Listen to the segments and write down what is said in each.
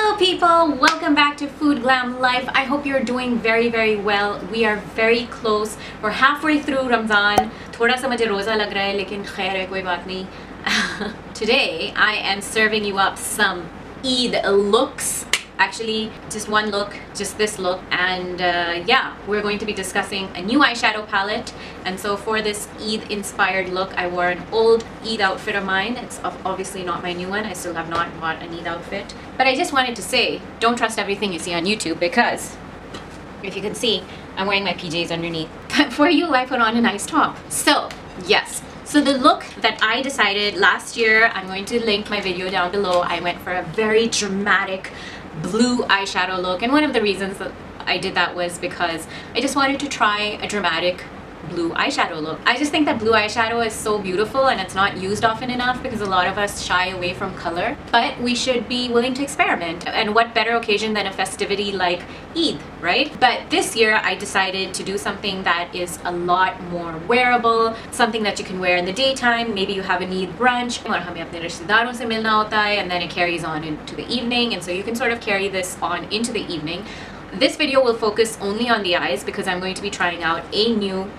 Hello people, welcome back to Food Glam Life. I hope you're doing very well. We are very close. We're halfway through Ramzan. थोड़ा सा मुझे रोजा लग रहा है लेकिन खैर है कोई बात नहीं. Today I am serving you up some Eid looks. Actually, just one look, just this look, and yeah, we're going to be discussing a new eyeshadow palette. And so for this Eid inspired look, I wore an old Eid outfit of mine. It's obviously not my new one. I still have not bought an Eid outfit, but I just wanted to say, don't trust everything you see on YouTube, because if you can see, I'm wearing my PJs underneath. But for you, I put on a nice top. So yes, so the look that I decided last year, I'm going to link my video down below. I went for a very dramatic blue eyeshadow look, and one of the reasons that I did that was because I just wanted to try a dramatic blue eyeshadow look. I just think that blue eyeshadow is so beautiful and it's not used often enough because a lot of us shy away from color, but we should be willing to experiment, and what better occasion than a festivity like Eid, right? But this year I decided to do something that is a lot more wearable, something that you can wear in the daytime. Maybe you have an Eid brunch और हमें अपने रिश्तेदारों से मिलना होता है, and then it carries on into the evening, and so you can sort of carry this on into the evening. This video will focus only on the eyes because I'm going to be trying out a new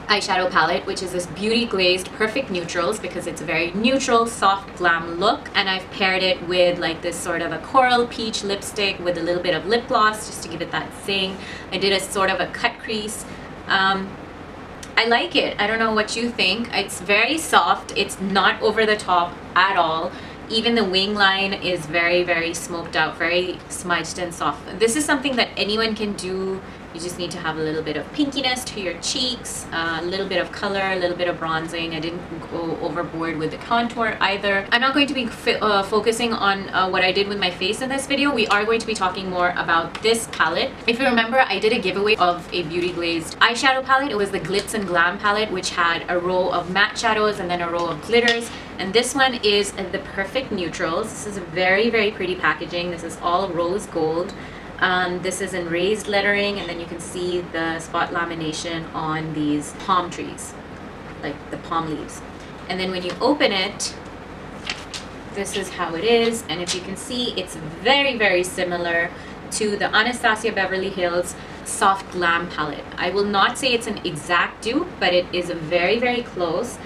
eyeshadow palette, which is this Beauty Glazed Perfect Neutrals, because it's a very neutral, soft glam look, and I've paired it with like this sort of a coral peach lipstick with a little bit of lip gloss just to give it that zing. I did a sort of a cut crease. I like it. I don't know what you think. It's very soft. It's not over the top at all. Even the wing line is very smoked out, very smudged and soft. This is something that anyone can do. You just need to have a little bit of pinkiness to your cheeks, a little bit of color, a little bit of bronzing. I didn't go overboard with the contour either. I'm not going to be focusing on what I did with my face in this video. We are going to be talking more about this palette. If you remember, I did a giveaway of a Beauty Glazed eyeshadow palette. It was the Glitz and Glam palette, which had a row of matte shadows and then a row of glitters. And this one is the Perfect Neutrals. This is a very pretty packaging. This is all rose gold. This is in raised lettering, and then you can see the spot lamination on these palm trees, like the palm leaves. And then when you open it, this is how it is. And if you can see, it's very similar to the Anastasia Beverly Hills Soft Glam palette. I will not say it's an exact dupe, but it is very close.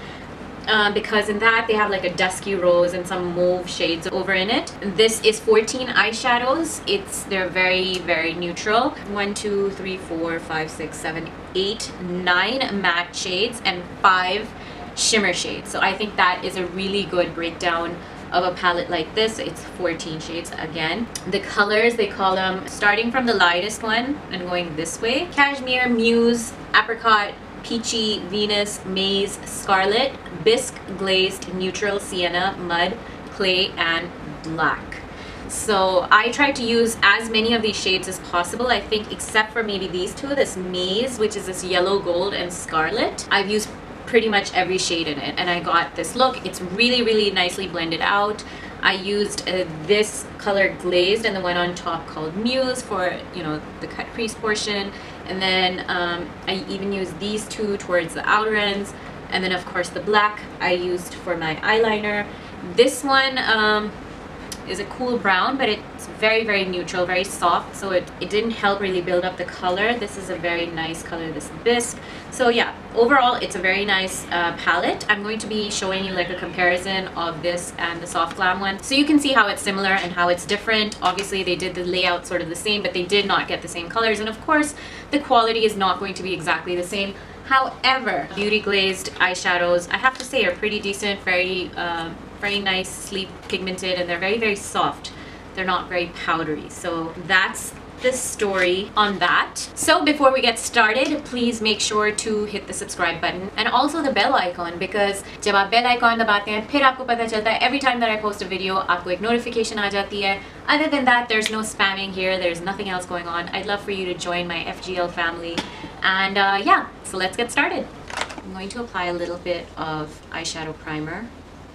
Because in that they have like a dusky rose and some mauve shades over in it. This is 14 eyeshadows. They're very neutral. 1, 2, 3, 4, 5, 6, 7, 8, 9 matte shades and 5 shimmer shades. So I think that is a really good breakdown of a palette like this. It's 14 shades again. The colors, they call them, starting from the lightest one and going this way: Cashmere, Muse, Apricot, Peachy, Venus, Maize, Scarlet, Bisque, Glazed, Neutral, Sienna, Mud, Clay, and Black. So I tried to use as many of these shades as possible, I think, except for maybe these two, this Maize, which is this yellow, gold, and scarlet. I've used pretty much every shade in it, and I got this look. It's really nicely blended out. I used this color Glazed and the one on top called Muse for, you know, the cut crease portion. And then I even used these two towards the outer ends. And then of course the black I used for my eyeliner. This one is a cool brown, but it's very neutral, very soft, so it didn't help really build up the color. This is a very nice color, this Bisque. So yeah, overall it's a very nice palette. I'm going to be showing you like a comparison of this and the Soft Glam one, so you can see how it's similar and how it's different. Obviously they did the layout sort of the same, but they did not get the same colors, and of course the quality is not going to be exactly the same. However, Beauty Glazed eyeshadows, I have to say, are pretty decent, very nice, sleek, pigmented, and they're very soft. They're not very powdery. So that's the story on that. So before we get started, please make sure to hit the subscribe button and also the bell icon, because जब आप bell icon दबाते हैं फिर आपको पता चलता है every time that I post a video, आपको एक notification आ जाती है. Other than that, there's no spamming here. There's nothing else going on. I'd love for you to join my FGL family. And yeah, so let's get started. I'm going to apply a little bit of eyeshadow primer.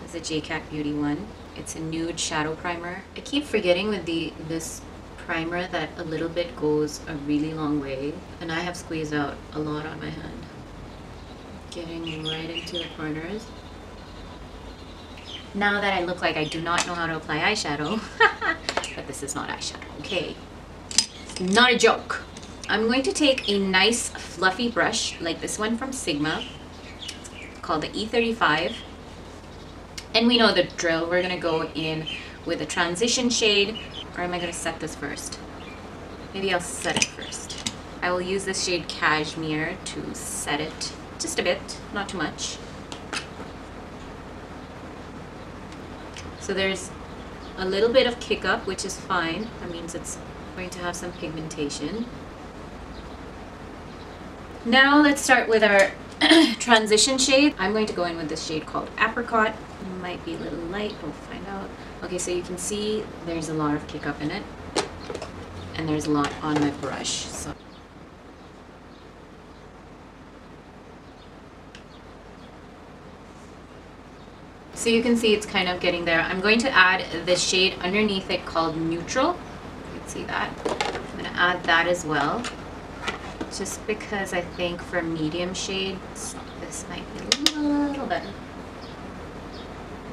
This is a JCAC Beauty one. It's a nude shadow primer. I keep forgetting with this primer that a little bit goes a really long way, and I have squeezed out a lot on my hand. Getting right into the corners. Now that I look like I do not know how to apply eyeshadow, but this is not eyeshadow, okay? It's not a joke. I'm going to take a nice fluffy brush like this one from Sigma called the E35. And we know the drill. We're gonna go in with a transition shade, or am I gonna set this first? Maybe I'll set it first. I will use this shade Cashmere to set it just a bit, not too much. So there's a little bit of kick up, which is fine. That means it's going to have some pigmentation. Now let's start with our transition shade. I'm going to go in with this shade called Apricot. It might be a little light, we'll find out. Okay, so you can see there's a lot of kick up in it, and there's a lot on my brush. So you can see it's kind of getting there. I'm going to add this shade underneath it called Neutral. You can see that. I'm going to add that as well, just because I think for medium shades this might be a little better.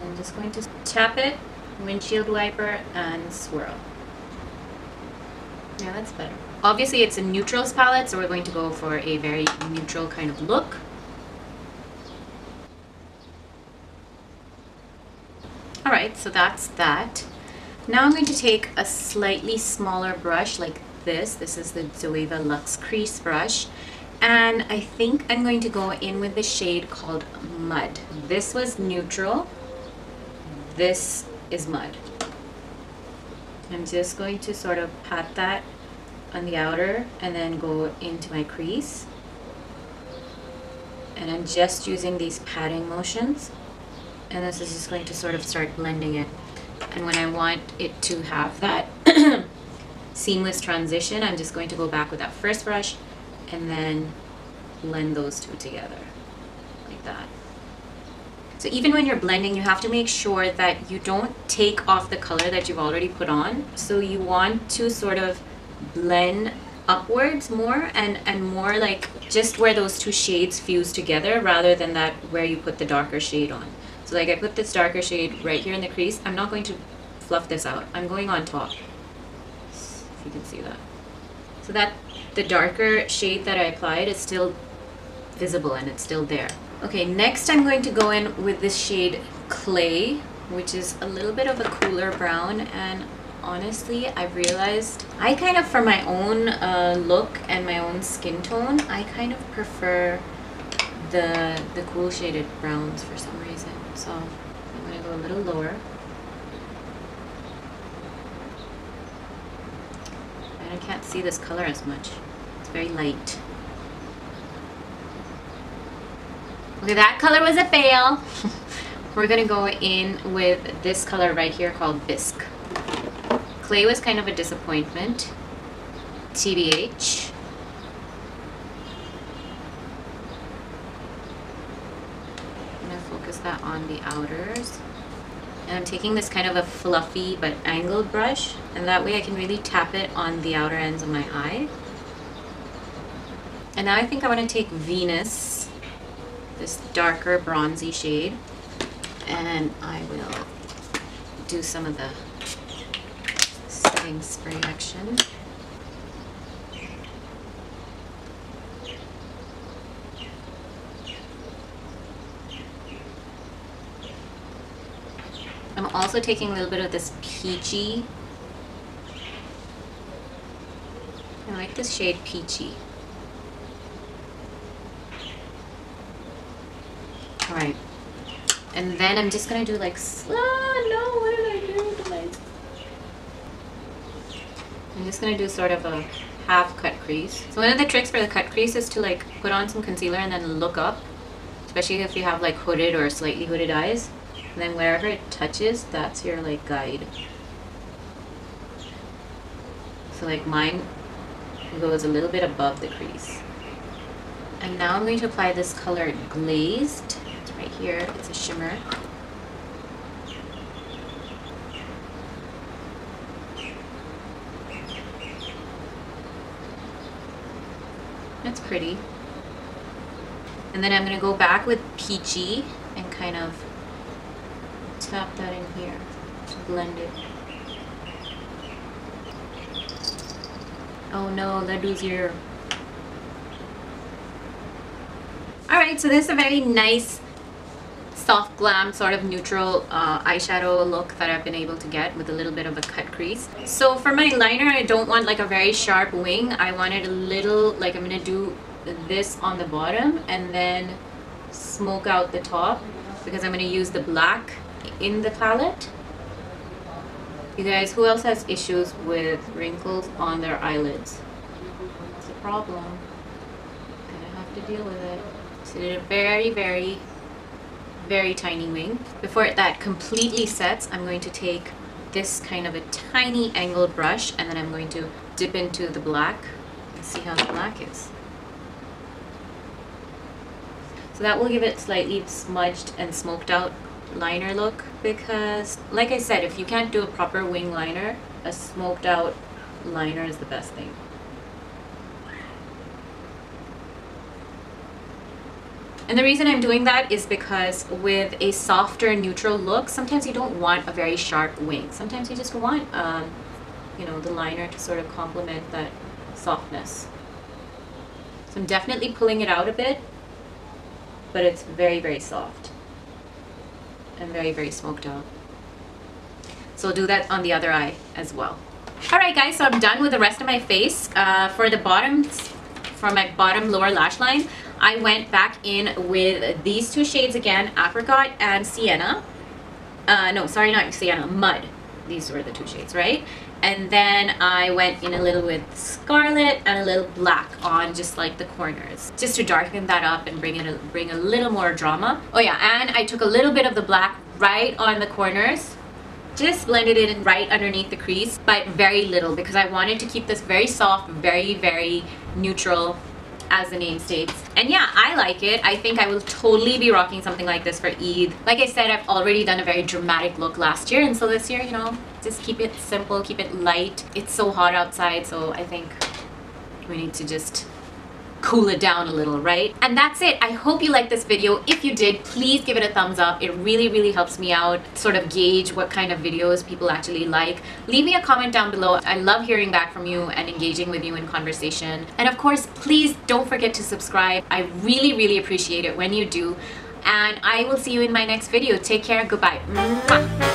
I'm just going to tap it, windshield wiper, and swirl. Yeah, that's better. Obviously it's a neutrals palette, so we're going to go for a very neutral kind of look. Alright, so that's that. Now I'm going to take a slightly smaller brush like this. This is the Zoeva Luxe Crease brush. And I think I'm going to go in with the shade called Mud. This was neutral. This is Mud. I'm just going to sort of pat that on the outer and then go into my crease. And I'm just using these patting motions. And this is just going to sort of start blending it. And when I want it to have that seamless transition, I'm just going to go back with that first brush and then blend those two together like that. So even when you're blending, you have to make sure that you don't take off the color that you've already put on. So you want to sort of blend upwards more and more like just where those two shades fuse together rather than that where you put the darker shade on. So like I put this darker shade right here in the crease. I'm not going to fluff this out. I'm going on top, if you can see that. So that the darker shade that I applied is still visible and it's still there. Okay, next I'm going to go in with this shade Clay, which is a little bit of a cooler brown, and honestly I've realized I kind of, for my own look and my own skin tone, I kind of prefer the cool shaded browns for some reason. So I'm going to go a little lower. And I can't see this color as much. It's very light. Okay, that color was a fail. We're going to go in with this color right here called Bisque. Clay was kind of a disappointment. TBH. That on the outers, and I'm taking this kind of a fluffy but angled brush, and that way I can really tap it on the outer ends of my eye. And now I think I want to take Venus, this darker bronzy shade, and I will do some of the setting spray action. I'm also taking a little bit of this peachy. I like this shade Peachy. Alright. And then I'm just gonna do like, no, what did I do tonight? I'm just gonna do sort of a half cut crease. So one of the tricks for the cut crease is to like put on some concealer and then look up, especially if you have like hooded or slightly hooded eyes. And then wherever it touches, that's your like guide. So like mine goes a little bit above the crease. And now I'm going to apply this color Glazed. It's right here, it's a shimmer. That's pretty. And then I'm going to go back with Peachy and kind of tap that in here to blend it. Oh no, Laddu's ear. Alright, so this is a very nice soft glam sort of neutral eyeshadow look that I've been able to get with a little bit of a cut crease. So for my liner, I don't want like a very sharp wing. I wanted a little, like I'm gonna do this on the bottom and then smoke out the top because I'm gonna use the black in the palette. You guys, who else has issues with wrinkles on their eyelids? It's a problem. Gonna have to deal with it. So I did a very, very tiny wing. Before that completely sets, I'm going to take this kind of a tiny angled brush and then I'm going to dip into the black and see how the black is. So that will give it slightly smudged and smoked out liner look, because like I said, if you can't do a proper wing liner, a smoked out liner is the best thing. And the reason I'm doing that is because with a softer neutral look, sometimes you don't want a very sharp wing. Sometimes you just want you know, the liner to sort of complement that softness. So I'm definitely pulling it out a bit, but it's very soft and very smoked out. So I'll do that on the other eye as well. Alright guys, so I'm done with the rest of my face. For the bottoms, for my bottom lower lash line, I went back in with these two shades again, Apricot and Sienna. No, sorry, not Sienna, Mud. These were the two shades, right? And then I went in a little with Scarlet and a little black on just like the corners, just to darken that up and bring a little more drama. Oh yeah, and I took a little bit of the black right on the corners, just blended it in right underneath the crease, but very little because I wanted to keep this very soft, very neutral, as the name states. And yeah, I like it. I think I will totally be rocking something like this for Eid. Like I said, I've already done a very dramatic look last year, and so this year, you know, just keep it simple, keep it light. It's so hot outside, so I think we need to just cool it down a little, right? And that's it. I hope you liked this video. If you did, please give it a thumbs up. It really helps me out, sort of gauge what kind of videos people actually like. Leave me a comment down below. I love hearing back from you and engaging with you in conversation. And of course, please don't forget to subscribe. I really appreciate it when you do. And I will see you in my next video. Take care. Goodbye. Mwah.